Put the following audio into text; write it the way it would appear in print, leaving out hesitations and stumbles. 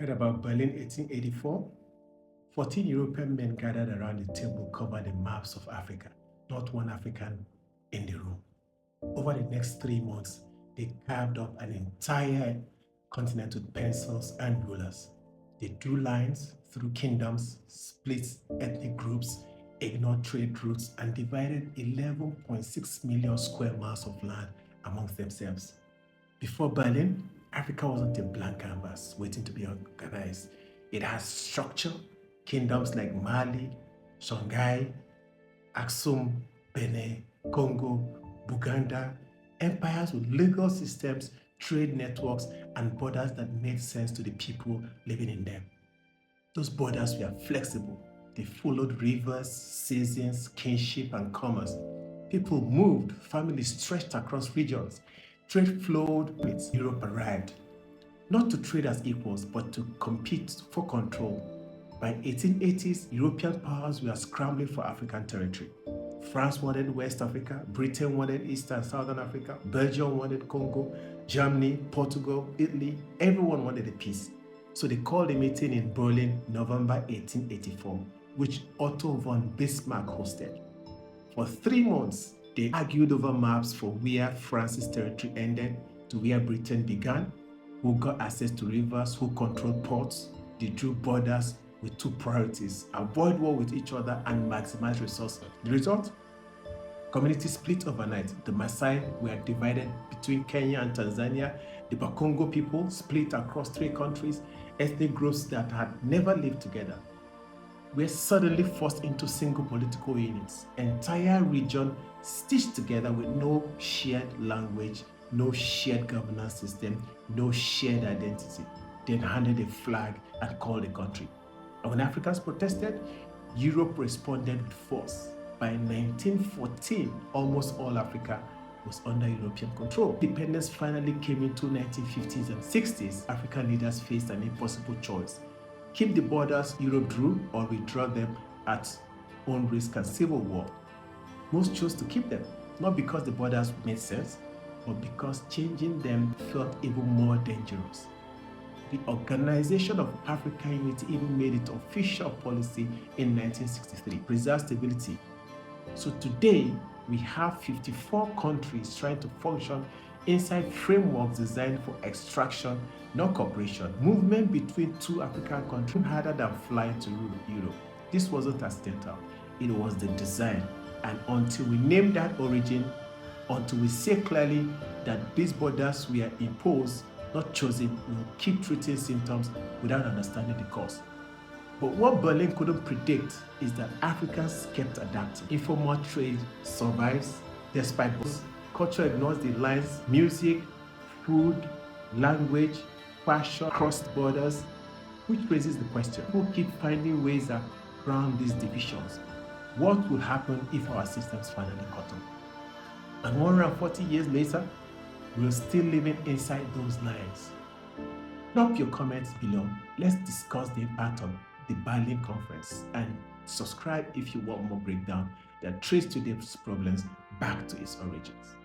Heard about Berlin 1884? 14 European men gathered around the table covered the maps of Africa, not one African in the room. Over the next 3 months, they carved up an entire continent with pencils and rulers. They drew lines through kingdoms, split ethnic groups, ignored trade routes, and divided 11.6 million square miles of land amongst themselves. Before Berlin, Africa wasn't a blank canvas waiting to be organized. It has structure, kingdoms like Mali, Songhai, Aksum, Benin, Congo, Buganda, empires with legal systems, trade networks, and borders that made sense to the people living in them. Those borders were flexible. They followed rivers, seasons, kinship, and commerce. People moved, families stretched across regions. Trade flowed with Europe arrived, not to trade as equals, but to compete for control. By 1880s, European powers were scrambling for African territory. France wanted West Africa, Britain wanted East and Southern Africa, Belgium wanted Congo, Germany, Portugal, Italy, everyone wanted a piece. So they called a meeting in Berlin, November 1884, which Otto von Bismarck hosted. For 3 months, they argued over maps for where France's territory ended to where Britain began, who got access to rivers, who controlled ports. They drew borders with 2 priorities: avoid war with each other and maximize resources. The result? Community split overnight. The Maasai were divided between Kenya and Tanzania. The Bakongo people split across 3 countries. Ethnic groups that had never lived together were suddenly forced into single political units. Entire region stitched together with no shared language, no shared governance system, no shared identity. Then handed a flag and called a country. And when Africans protested, Europe responded with force. By 1914, almost all Africa was under European control. Independence finally came into 1950s and 60s. African leaders faced an impossible choice: keep the borders Europe drew or withdraw them at own risk and civil war. Most chose to keep them, not because the borders made sense, but because changing them felt even more dangerous. The Organization of African Unity even made it official policy in 1963, preserve stability. So today, we have 54 countries trying to function inside frameworks designed for extraction, not cooperation. Movement between 2 African countries harder than flying to Europe. This wasn't accidental, it was the design. And until we name that origin, until we say clearly that these borders were imposed, not chosen, we'll keep treating symptoms without understanding the cause. But what Berlin couldn't predict is that Africans kept adapting. Informal trade survives despite both. Culture ignores the lines: music, food, language, fashion crossed borders, which raises the question: who keep finding ways around these divisions? What will happen if our systems finally caught up? And 140 years later, we're still living inside those lines. Drop your comments below. Let's discuss the impact of the Berlin Conference, and subscribe if you want more breakdown that trace today's problems back to its origins.